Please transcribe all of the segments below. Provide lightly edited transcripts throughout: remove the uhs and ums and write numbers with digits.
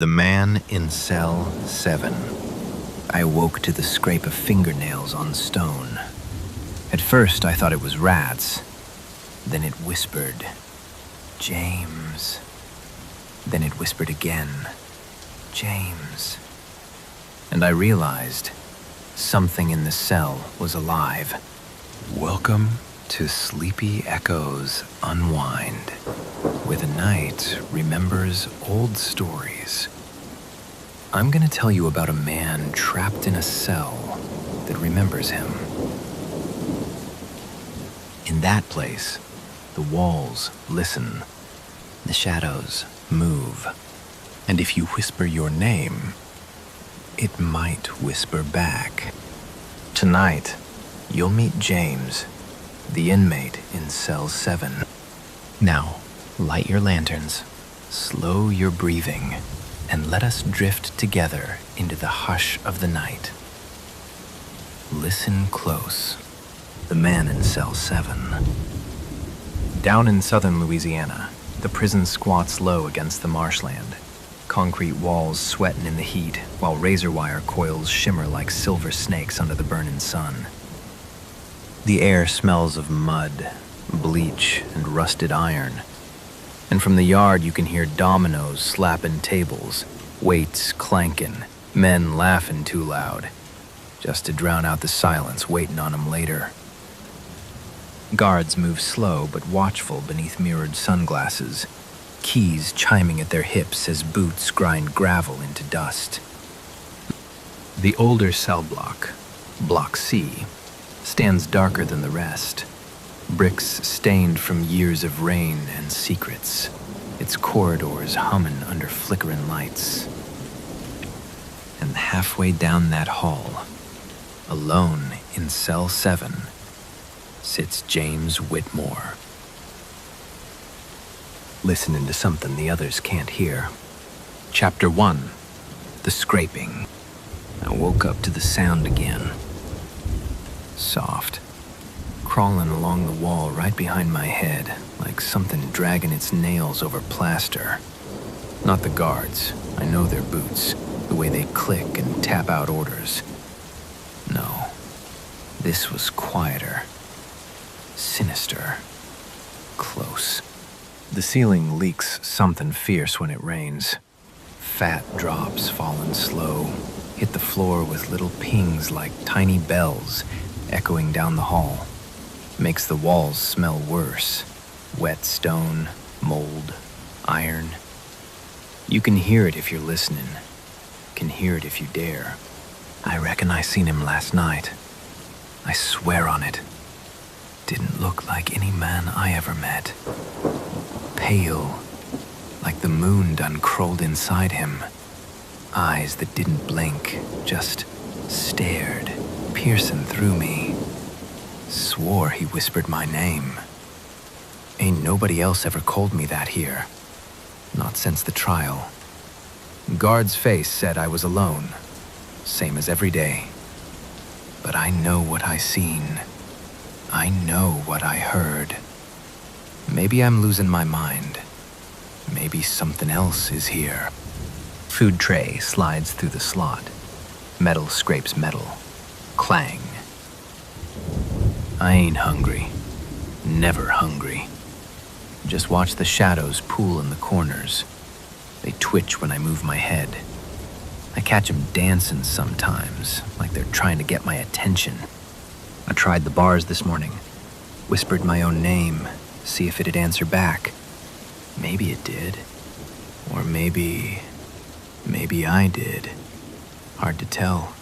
The man in cell 7. I awoke to the scrape of fingernails on stone. At first, I thought it was rats. Then it whispered, "James." Then it whispered again, "James." And I realized something in the cell was alive. Welcome to Sleepy Echoes Unwind, where the night remembers old stories. I'm going to tell you about a man trapped in a cell that remembers him. In that place, the walls listen, the shadows move, and if you whisper your name, it might whisper back. Tonight, you'll meet James, the inmate in cell 7. Now, light your lanterns, slow your breathing, and let us drift together into the hush of the night. Listen close. The man in cell 7. Down in southern Louisiana, the prison squats low against the marshland. Concrete walls sweating in the heat, while razor wire coils shimmer like silver snakes under the burning sun. The air smells of mud, bleach, and rusted iron. And from the yard you can hear dominoes slapping tables, weights clanking, men laughing too loud, just to drown out the silence waiting on 'em later. Guards move slow but watchful beneath mirrored sunglasses, keys chiming at their hips as boots grind gravel into dust. The older cell block, Block C, stands darker than the rest. Bricks stained from years of rain and secrets, its corridors humming under flickering lights. And halfway down that hall, alone in cell 7, sits James Whitmore, listening to something the others can't hear. Chapter 1, The Scraping. I woke up to the sound again. Soft, crawling along the wall right behind my head, like something dragging its nails over plaster. Not the guards, I know their boots, the way they click and tap out orders. No, this was quieter, sinister, close. The ceiling leaks something fierce when it rains. Fat drops falling slow, hit the floor with little pings like tiny bells echoing down the hall. Makes the walls smell worse. Wet stone, mold, iron. You can hear it if you're listening. Can hear it if you dare. I reckon I seen him last night. I swear on it. Didn't look like any man I ever met. Pale, like the moon done crawled inside him. Eyes that didn't blink, just stared, piercing through me. Swore he whispered my name. Ain't nobody else ever called me that here. Not since the trial. Guard's face said I was alone, same as every day. But I know what I seen. I know what I heard. Maybe I'm losing my mind. Maybe something else is here. Food tray slides through the slot. Metal scrapes metal. Clang. I ain't hungry. Never hungry. Just watch the shadows pool in the corners. They twitch when I move my head. I catch 'em dancing sometimes, like they're trying to get my attention. I tried the bars this morning. Whispered my own name, see if it'd answer back. Maybe it did. Or maybe I did. Hard to tell.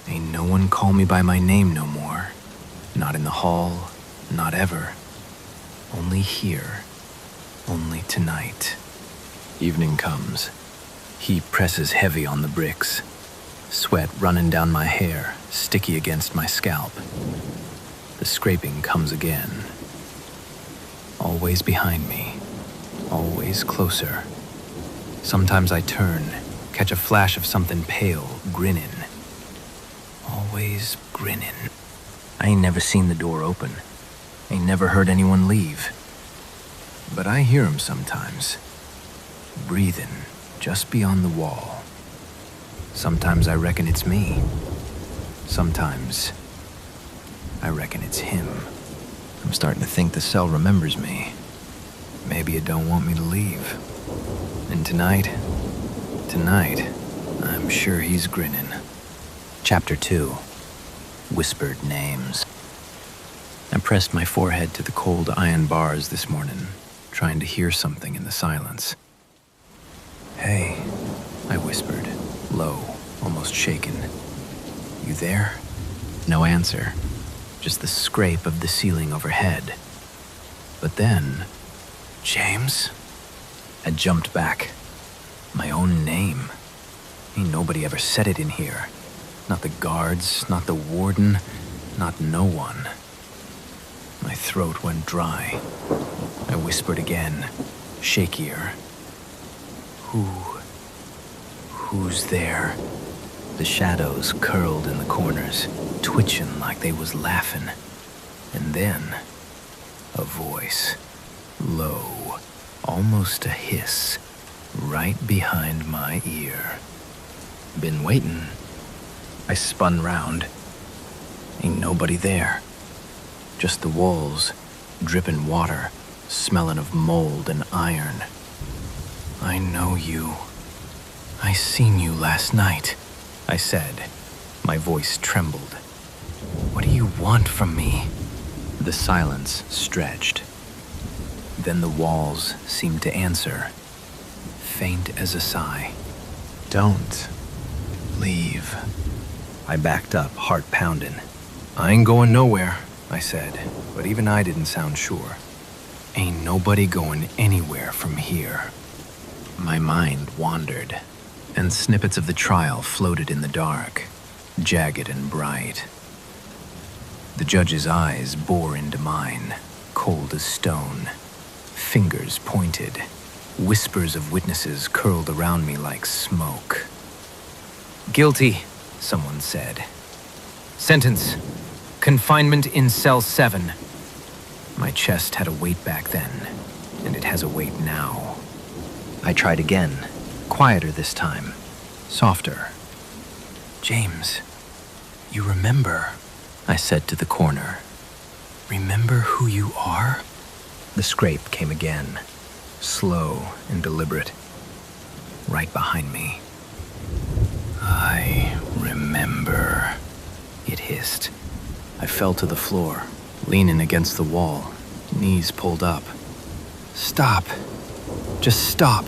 Ain't no one call me by my name no more. Not in the hall, not ever. Only here, only tonight. Evening comes. Heat presses heavy on the bricks. Sweat running down my hair, sticky against my scalp. The scraping comes again. Always behind me, always closer. Sometimes I turn, catch a flash of something pale, grinning. Always grinning. I ain't never seen the door open. Ain't never heard anyone leave. But I hear 'em sometimes. Breathing, just beyond the wall. Sometimes I reckon it's me. Sometimes I reckon it's him. I'm starting to think the cell remembers me. Maybe it don't want me to leave. And tonight, I'm sure he's grinning. Chapter 2. Whispered Names. I pressed my forehead to the cold iron bars this morning, trying to hear something in the silence. "Hey," I whispered, low, almost shaken. "You there?" No answer, just the scrape of the ceiling overhead. But then, "James?" I jumped back. My own name. Ain't nobody ever said it in here. Not the guards, not the warden, not no one. My throat went dry. I whispered again, shakier. Who's there?" The shadows curled in the corners, twitching like they was laughing. And then, a voice, low, almost a hiss, right behind my ear. "Been waiting." I spun round. Ain't nobody there. Just the walls, dripping water, smelling of mold and iron. "I know you. I seen you last night," I said. My voice trembled. "What do you want from me?" The silence stretched. Then the walls seemed to answer, faint as a sigh. "Don't leave." I backed up, heart pounding. "I ain't going nowhere," I said, but even I didn't sound sure. "Ain't nobody going anywhere from here." My mind wandered, and snippets of the trial floated in the dark, jagged and bright. The judge's eyes bore into mine, cold as stone. Fingers pointed. Whispers of witnesses curled around me like smoke. "Guilty," someone said. "Sentence, confinement in cell 7. My chest had a weight back then, and it has a weight now. I tried again, quieter this time, softer. "James, you remember," I said to the corner. "Remember who you are?" The scrape came again, slow and deliberate, right behind me. "I remember," it hissed. I fell to the floor, leaning against the wall, knees pulled up. "Stop. Just stop,"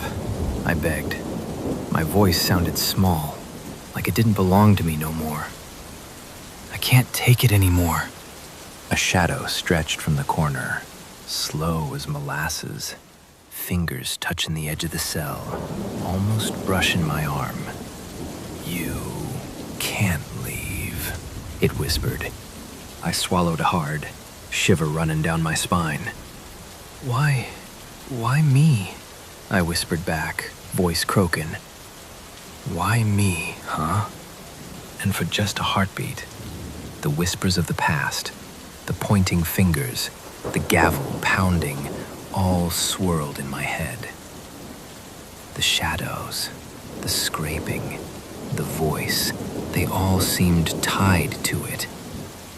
I begged. My voice sounded small, like it didn't belong to me no more. "I can't take it anymore." A shadow stretched from the corner, slow as molasses, fingers touching the edge of the cell, almost brushing my arm. "You can't leave," it whispered. I swallowed hard, shiver running down my spine. Why me?" I whispered back, voice croaking. "Why me, huh?" And for just a heartbeat, the whispers of the past, the pointing fingers, the gavel pounding, all swirled in my head. The shadows, the scraping, the voice, they all seemed tied to it,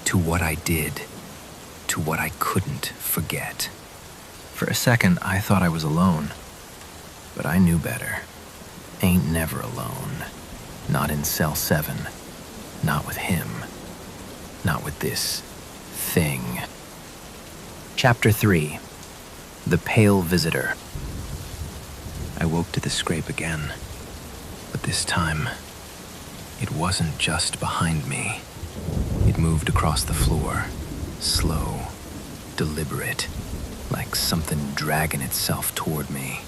to what I did, to what I couldn't forget. For a second, I thought I was alone, but I knew better. Ain't never alone. Not in cell 7. Not with him. Not with this thing. Chapter 3. The Pale Visitor. I woke to the scrape again, but this time, it wasn't just behind me. It moved across the floor, slow, deliberate, like something dragging itself toward me.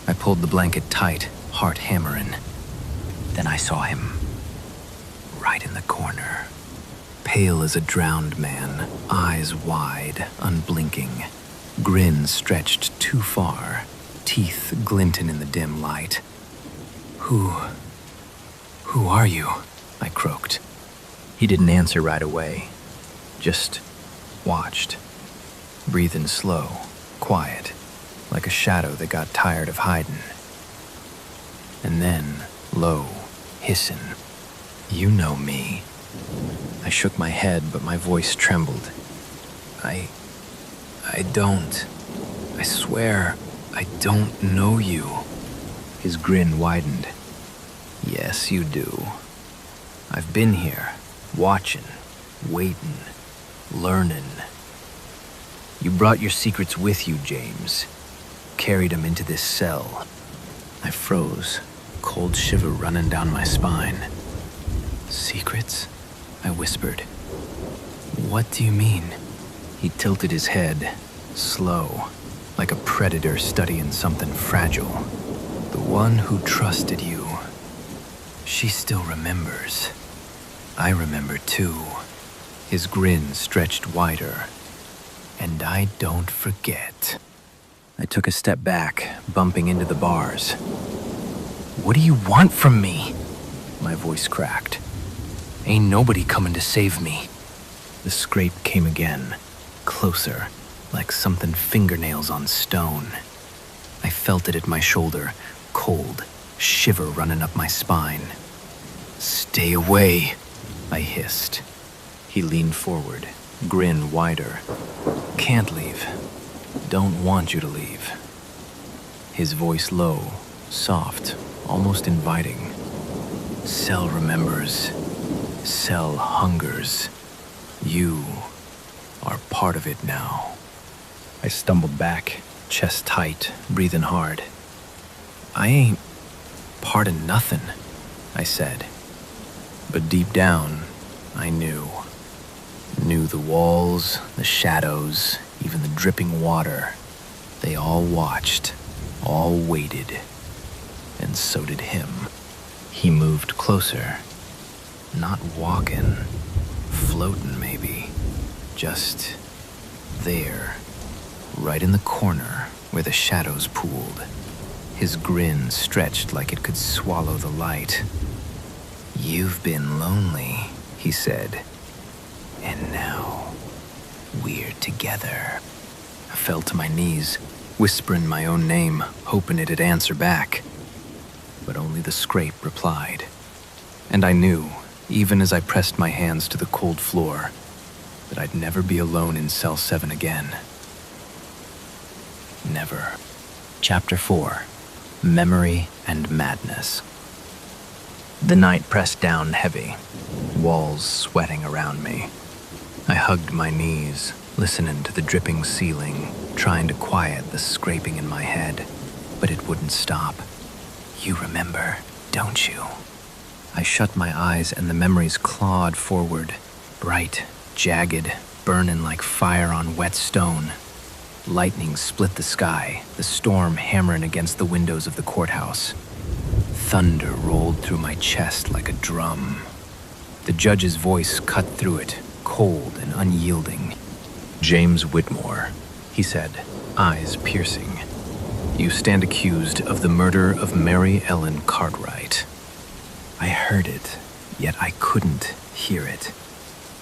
I pulled the blanket tight, heart hammering. Then I saw him, right in the corner. Pale as a drowned man, eyes wide, unblinking, grin stretched too far, teeth glinting in the dim light. Who are you?" I croaked. He didn't answer right away, just watched, breathing slow, quiet, like a shadow that got tired of hiding. and then, low, hissin'. You know me. I shook my head, but my voice trembled. I don't. I swear, I don't know you. His grin widened. Yes, you do. I've been here, watching, waiting, learning. You brought your secrets with you, James. Carried them into this cell. I froze, cold shiver running down my spine. Secrets? I whispered. What do you mean? He tilted his head, slow, like a predator studying something fragile. The one who trusted you. She still remembers. I remember too. His grin stretched wider. And I don't forget. I took a step back, bumping into the bars. What do you want from me? My voice cracked. Ain't nobody coming to save me. The scrape came again, closer, like something fingernails on stone. I felt it at my shoulder, cold, shiver running up my spine. Stay away, I hissed. He leaned forward, grin wider. Can't leave. Don't want you to leave. His voice low, soft, almost inviting. Cell remembers. Cell hungers. You are part of it now. I stumbled back, chest tight, breathing hard. I ain't part of nothing, I said. But deep down, I knew. Knew the walls, the shadows, even the dripping water. They all watched, all waited. And so did him. He moved closer. Not walking, floating maybe. Just there, right in the corner where the shadows pooled. His grin stretched like it could swallow the light. You've been lonely, he said. And now, we're together. I fell to my knees, whispering my own name, hoping it'd answer back. But only the scrape replied. And I knew, even as I pressed my hands to the cold floor, that I'd never be alone in Cell 7 again. Never. Chapter 4. Memory and Madness. The night pressed down heavy, walls sweating around me. I hugged my knees, listening to the dripping ceiling, trying to quiet the scraping in my head, but it wouldn't stop. You remember, don't you? I shut my eyes and the memories clawed forward, bright, jagged, burning like fire on wet stone. Lightning split the sky, the storm hammering against the windows of the courthouse. Thunder rolled through my chest like a drum. The judge's voice cut through it, cold and unyielding. James Whitmore, he said, eyes piercing. You stand accused of the murder of Mary Ellen Cartwright. I heard it, yet I couldn't hear it.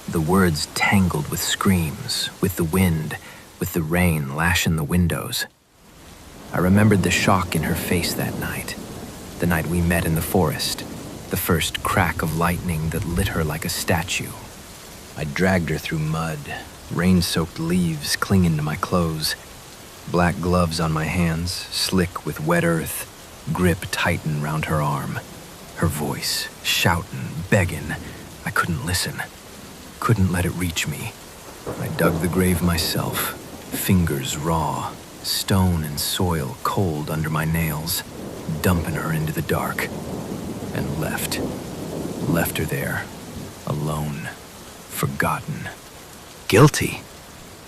The words tangled with screams, with the wind, with the rain lashing the windows. I remembered the shock in her face that night, the night we met in the forest, the first crack of lightning that lit her like a statue. I dragged her through mud, rain-soaked leaves clinging to my clothes, black gloves on my hands, slick with wet earth, grip tightened round her arm. Her voice, shouting, begging. I couldn't listen, couldn't let it reach me. I dug the grave myself, fingers raw, stone and soil cold under my nails, dumping her into the dark, and left her there, alone, forgotten. Guilty?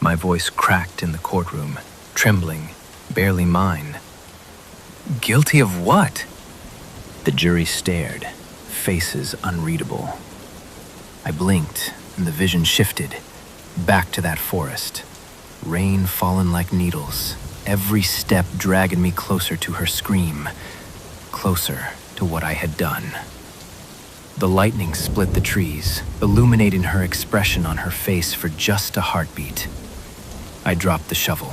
My voice cracked in the courtroom, trembling, barely mine. Guilty of what? The jury stared, faces unreadable. I blinked, and the vision shifted, back to that forest. Rain falling like needles, every step dragging me closer to her scream, closer to what I had done. The lightning split the trees, illuminating her expression on her face for just a heartbeat. I dropped the shovel,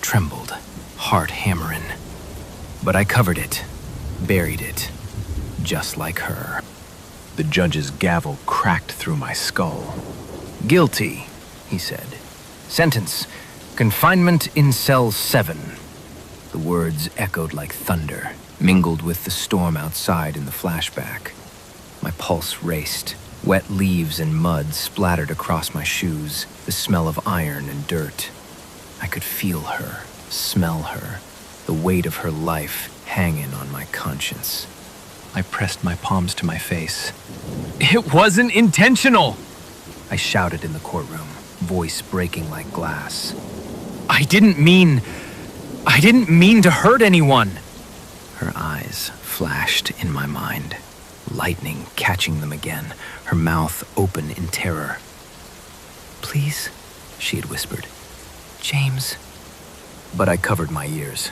trembled, heart hammering. But I covered it, buried it, just like her. The judge's gavel cracked through my skull. "Guilty," he said. "Sentence, confinement in cell 7. The words echoed like thunder, mingled with the storm outside in the flashback. My pulse raced. Wet leaves and mud splattered across my shoes, the smell of iron and dirt. I could feel her, smell her, the weight of her life hanging on my conscience. I pressed my palms to my face. "It wasn't intentional!" I shouted in the courtroom, voice breaking like glass. I didn't mean to hurt anyone." Her eyes flashed in my mind, lightning catching them again, her mouth open in terror. "Please," she had whispered. "James." But I covered my ears.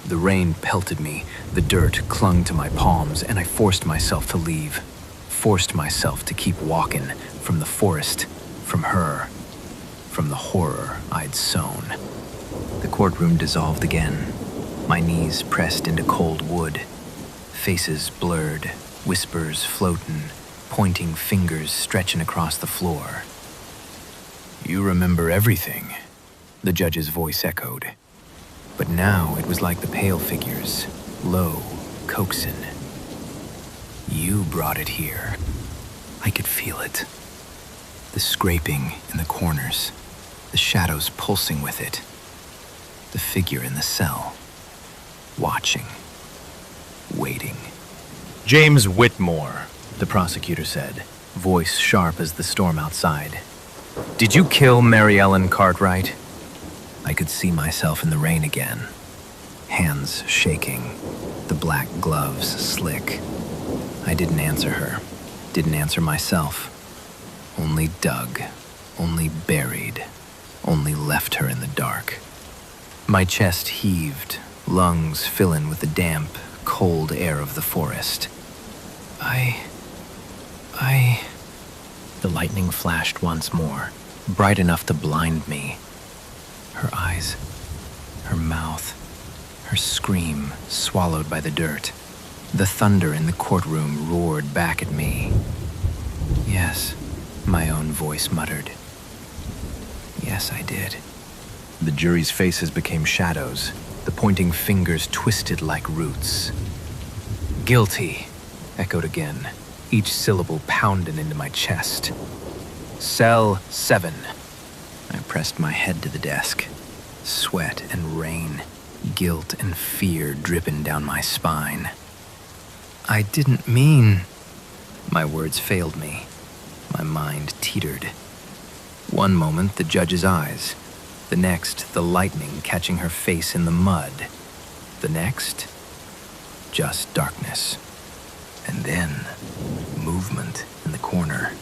The rain pelted me, the dirt clung to my palms, and I forced myself to leave. Forced myself to keep walking from the forest, from her, from the horror I'd sown. The courtroom dissolved again. My knees pressed into cold wood. Faces blurred, whispers floating, pointing fingers stretching across the floor. "You remember everything," the judge's voice echoed. But now it was like the pale figures, low, coaxing. "You brought it here." I could feel it. The scraping in the corners, the shadows pulsing with it. The figure in the cell, watching, waiting. "James Whitmore," the prosecutor said, voice sharp as the storm outside. "Did you kill Mary Ellen Cartwright?" I could see myself in the rain again, hands shaking, the black gloves slick. I didn't answer her, didn't answer myself. Only dug, only buried, only left her in the dark. My chest heaved, lungs filling with the damp, cold air of the forest. The lightning flashed once more, bright enough to blind me. Her eyes, her mouth, her scream swallowed by the dirt. The thunder in the courtroom roared back at me. "Yes," my own voice muttered. "Yes, I did." The jury's faces became shadows, the pointing fingers twisted like roots. "Guilty," echoed again, each syllable pounding into my chest. "Cell 7. I pressed my head to the desk. Sweat and rain, guilt and fear dripping down my spine. "I didn't mean..." My words failed me. My mind teetered. One moment, the judge's eyes. The next, the lightning catching her face in the mud. The next, just darkness. And then, movement in the corner.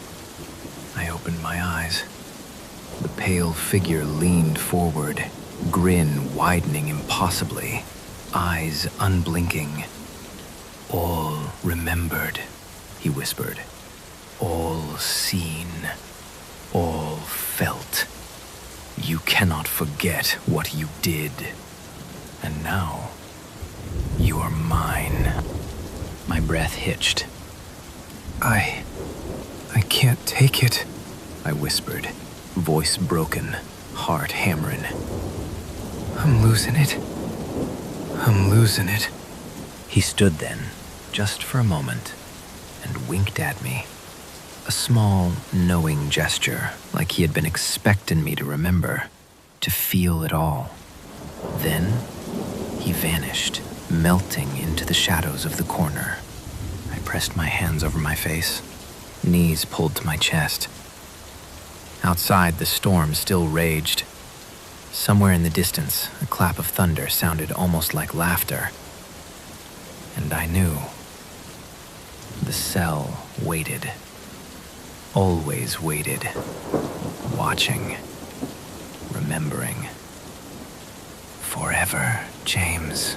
I opened my eyes. The pale figure leaned forward, grin widening impossibly, eyes unblinking. "All remembered," he whispered. "All seen, all felt. You cannot forget what you did. And now, you are mine." My breath hitched. I can't take it," I whispered, voice broken, heart hammering. I'm losing it. He stood then, just for a moment, and winked at me. A small, knowing gesture, like he had been expecting me to remember, to feel it all. Then, he vanished, melting into the shadows of the corner. I pressed my hands over my face, knees pulled to my chest. Outside, the storm still raged. Somewhere in the distance, a clap of thunder sounded almost like laughter. And I knew. The cell waited. Always waited. Watching. Remembering. "Forever, James."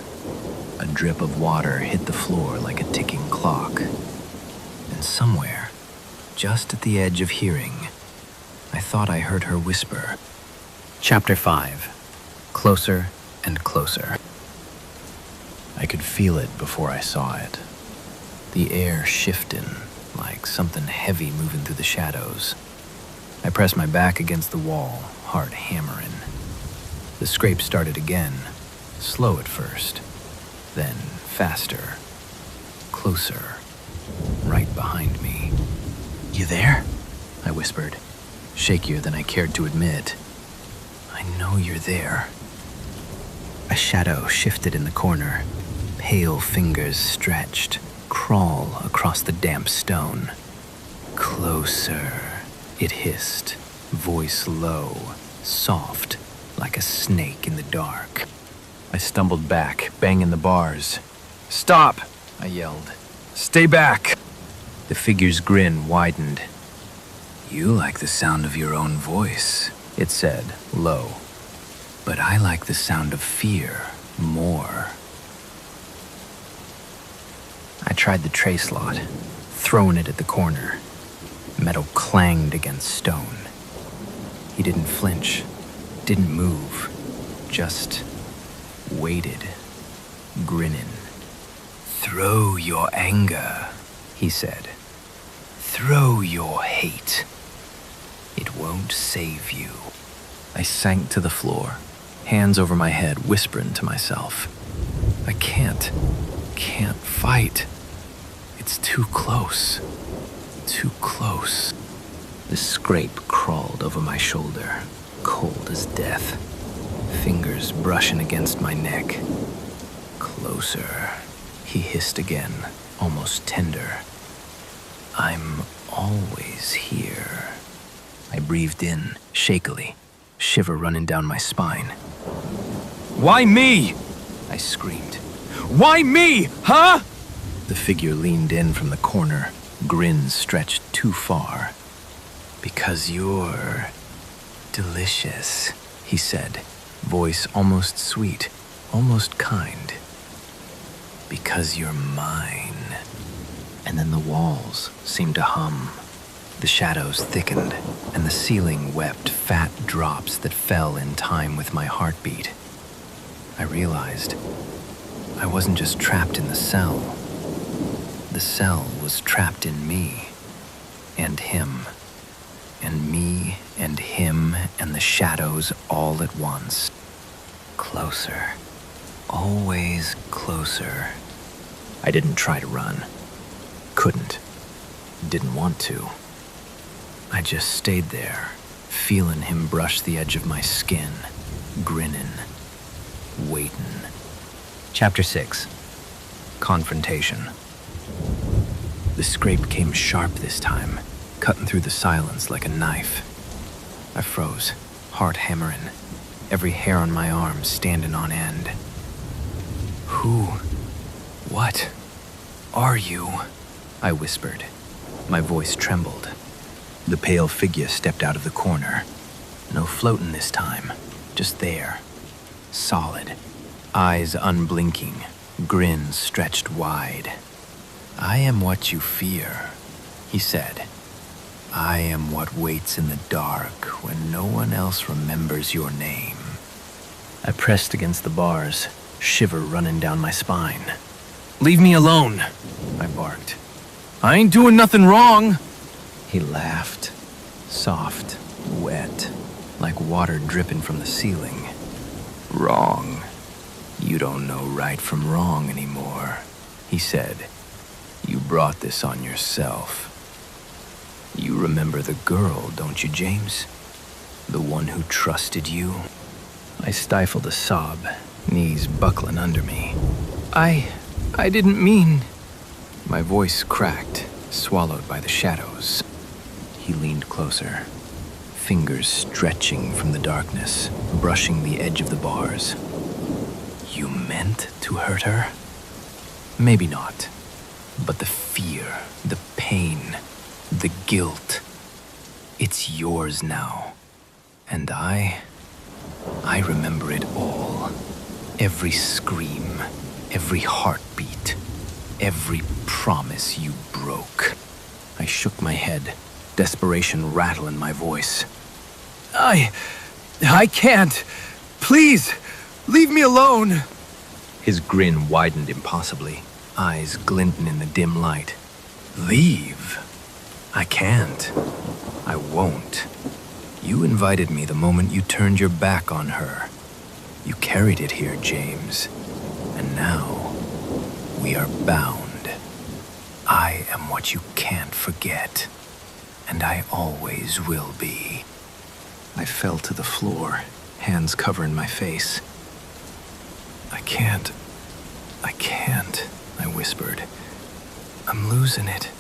A drip of water hit the floor like a ticking clock. And somewhere, just at the edge of hearing, I thought I heard her whisper. Chapter 5. Closer and closer. I could feel it before I saw it. The air shifting, like something heavy moving through the shadows. I pressed my back against the wall, heart hammering. The scrape started again, slow at first, then faster, closer, right behind me. "You there?" I whispered, shakier than I cared to admit. "I know you're there." A shadow shifted in the corner, pale fingers stretched, crawl across the damp stone. "Closer," it hissed, voice low, soft, like a snake in the dark. I stumbled back, banging the bars. "Stop!" I yelled. "Stay back!" The figure's grin widened. "You like the sound of your own voice," it said, low. "But I like the sound of fear more." I tried the tray slot, throwing it at the corner. Metal clanged against stone. He didn't flinch, didn't move, just waited, grinning. "Throw your anger," he said. "Throw your hate. It won't save you." I sank to the floor, hands over my head, whispering to myself. I can't fight. It's too close, too close. The scrape crawled over my shoulder, cold as death, fingers brushing against my neck. "Closer," he hissed again, almost tender. "I'm always here." I breathed in, shakily, shiver running down my spine. "Why me?" I screamed. "Why me, huh?" The figure leaned in from the corner, grin stretched too far. "Because you're delicious," he said, voice almost sweet, almost kind. "Because you're mine." And then the walls seemed to hum. The shadows thickened, and the ceiling wept fat drops that fell in time with my heartbeat. I realized I wasn't just trapped in the cell. The cell was trapped in me, and him, and me, and him, and the shadows all at once. Closer, always closer. I didn't try to run. Couldn't. Didn't want to. I just stayed there, feeling him brush the edge of my skin, grinning, waiting. Chapter 6. Confrontation. The scrape came sharp this time, cutting through the silence like a knife. I froze, heart hammering, every hair on my arm standing on end. What are you?" I whispered. My voice trembled. The pale figure stepped out of the corner. No floating this time, just there, solid, eyes unblinking, grin stretched wide. "I am what you fear," he said. "I am what waits in the dark when no one else remembers your name." I pressed against the bars, shiver running down my spine. "Leave me alone," I barked. "I ain't doing nothing wrong." He laughed, soft, wet, like water dripping from the ceiling. "Wrong. You don't know right from wrong anymore," he said. "You brought this on yourself. You remember the girl, don't you, James? The one who trusted you?" I stifled a sob, knees buckling under me. I didn't mean..." My voice cracked, swallowed by the shadows. He leaned closer, fingers stretching from the darkness, brushing the edge of the bars. "You meant to hurt her? Maybe not. But the fear, the pain, the guilt, it's yours now. And I remember it all. Every scream, every heartbeat, every promise you broke." I shook my head, desperation rattling my voice. I can't. Please, leave me alone." His grin widened impossibly, eyes glinting in the dim light. Leave? I can't. I won't. You invited me the moment you turned your back on her. You carried it here, James. And now, we are bound. I am what you can't forget. And I always will be. I fell to the floor, hands covering my face. I can't, I whispered. I'm losing it.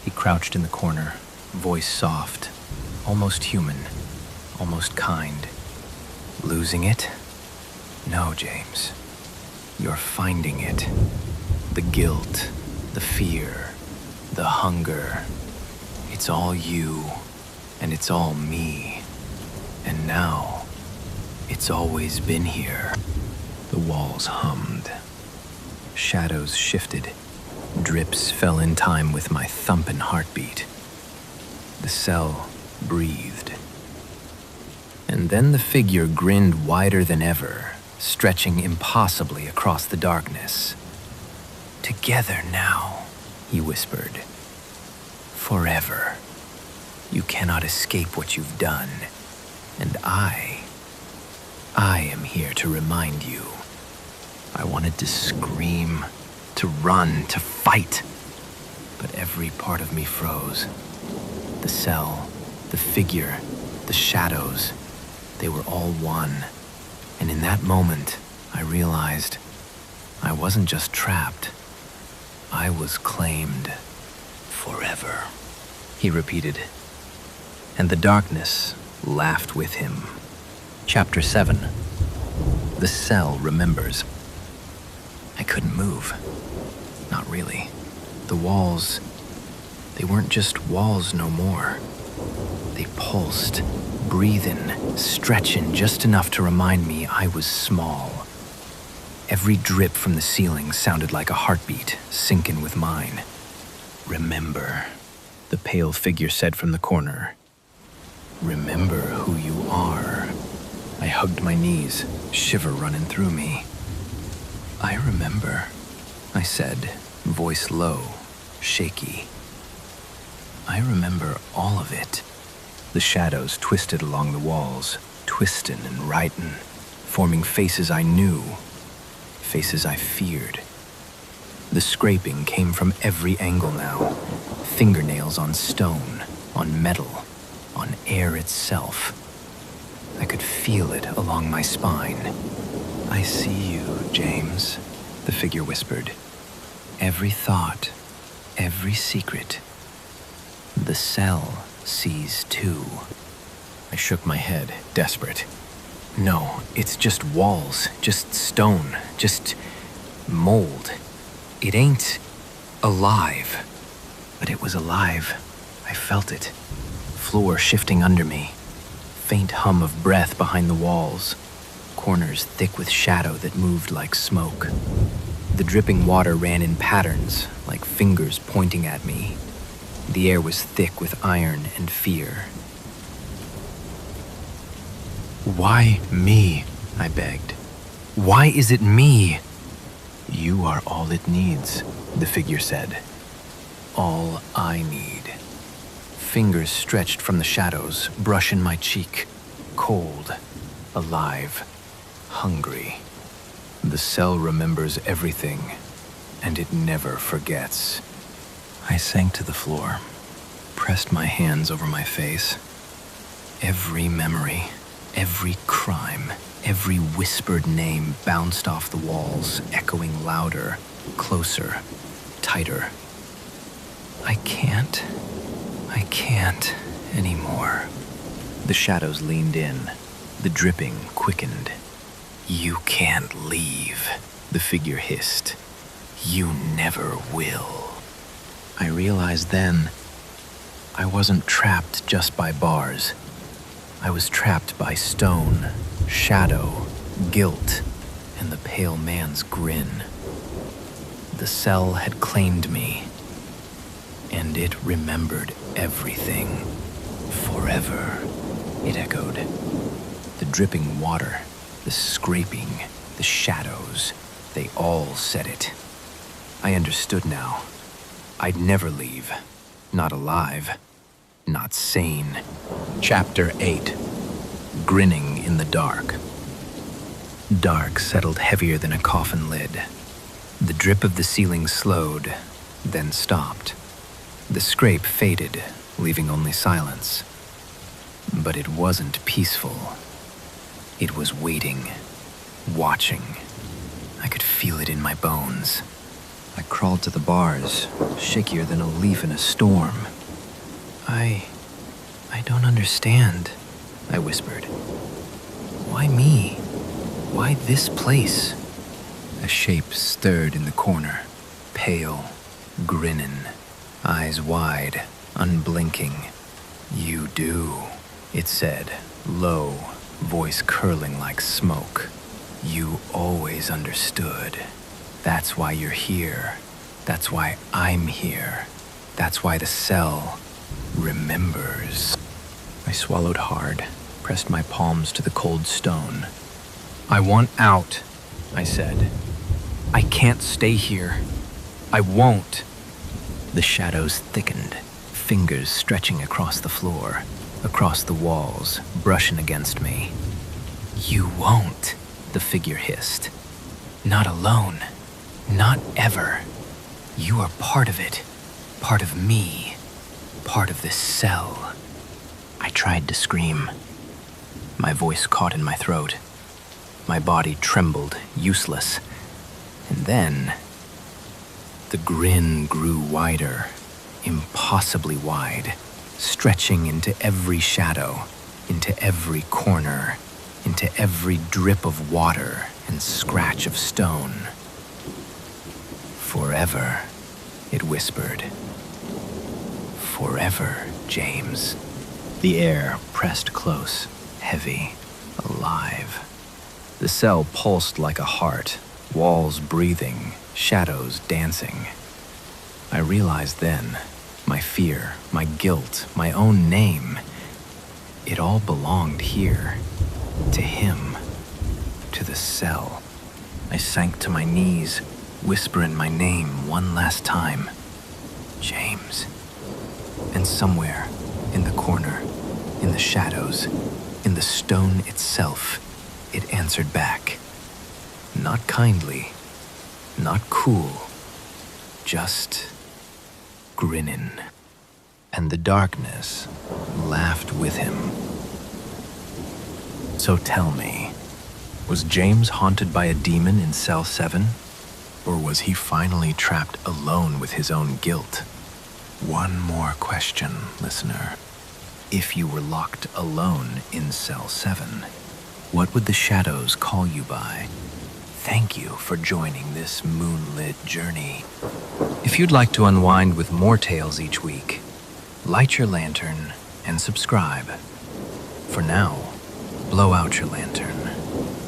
He crouched in the corner, voice soft, almost human, almost kind. Losing it? No, James. You're finding it. The guilt, the fear, the hunger. It's all you, and it's all me. And now, it's always been here. The walls hummed. Shadows shifted. Drips fell in time with my thumping heartbeat. The cell breathed. And then the figure grinned wider than ever, stretching impossibly across the darkness. Together now, he whispered. Forever. You cannot escape what you've done. And I am here to remind you. I wanted to scream, to run, to fight. But every part of me froze. The cell, the figure, the shadows, they were all one. And in that moment, I realized I wasn't just trapped. I was claimed forever, he repeated. And the darkness laughed with him. Chapter 7. The cell remembers. I couldn't move. Not really. The walls, they weren't just walls no more. They pulsed, breathing, stretching just enough to remind me I was small. Every drip from the ceiling sounded like a heartbeat, sinking with mine. Remember, the pale figure said from the corner. Remember who you are. I hugged my knees, shiver running through me. I remember, I said, voice low, shaky. I remember all of it. The shadows twisted along the walls, twisting and writing, forming faces I knew, faces I feared. The scraping came from every angle now, fingernails on stone, on metal, on air itself. I could feel it along my spine. I see you, James, the figure whispered. Every thought, every secret. The cell sees too. I shook my head, desperate. No, it's just walls, just stone, just mold. It ain't alive. But it was alive. I felt it. Floor shifting under me. Faint hum of breath behind the walls. Corners thick with shadow that moved like smoke. The dripping water ran in patterns, like fingers pointing at me. The air was thick with iron and fear. Why me? I begged. Why is it me? You are all it needs, the figure said. All I need. Fingers stretched from the shadows, brushing my cheek. Cold, alive, hungry. The cell remembers everything, and it never forgets. I sank to the floor, pressed my hands over my face. Every memory, every crime, every whispered name bounced off the walls, echoing louder, closer, tighter. I can't anymore. The shadows leaned in, the dripping quickened. You can't leave, the figure hissed. You never will. I realized then I wasn't trapped just by bars. I was trapped by stone, shadow, guilt, and the pale man's grin. The cell had claimed me, and it remembered everything. Forever, it echoed. The dripping water, the scraping, The shadows, they all said it. I understood now. I'd never leave. Not alive. Not sane. Chapter 8. Grinning in the dark. Dark settled heavier than a coffin lid. The drip of the ceiling slowed, then stopped. The scrape faded, leaving only silence. But it wasn't peaceful. It was waiting, watching. I could feel it in my bones. I crawled to the bars, shakier than a leaf in a storm. I don't understand, I whispered. Why me? Why this place? A shape stirred in the corner, pale, grinning, eyes wide, unblinking. You do, it said, low, voice curling like smoke. You always understood. That's why you're here. That's why I'm here. That's why the cell remembers. I swallowed hard, pressed my palms to the cold stone. I want out, I said. I can't stay here. I won't. The shadows thickened, fingers stretching across the floor, across the walls, brushing against me. You won't, the figure hissed. Not alone. Not ever. You are part of it. Part of me. Part of this cell. I tried to scream. My voice caught in my throat. My body trembled, useless. And then, the grin grew wider, impossibly wide, stretching into every shadow, into every corner, into every drip of water and scratch of stone. Forever, it whispered. Forever, James. The air pressed close, heavy, alive. The cell pulsed like a heart, walls breathing, shadows dancing. I realized then, my fear, my guilt, my own name, it all belonged here, to him, to the cell. I sank to my knees, whispering my name one last time. James. And somewhere, in the corner, in the shadows, in the stone itself, it answered back. Not kindly, not cool, just grinning. And the darkness laughed with him. So tell me, was James haunted by a demon in cell 7? Or was he finally trapped alone with his own guilt? One more question, listener. If you were locked alone in cell 7, what would the shadows call you by? Thank you for joining this moonlit journey. If you'd like to unwind with more tales each week, light your lantern and subscribe. For now, blow out your lantern.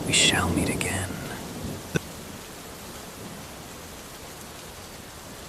We shall meet again.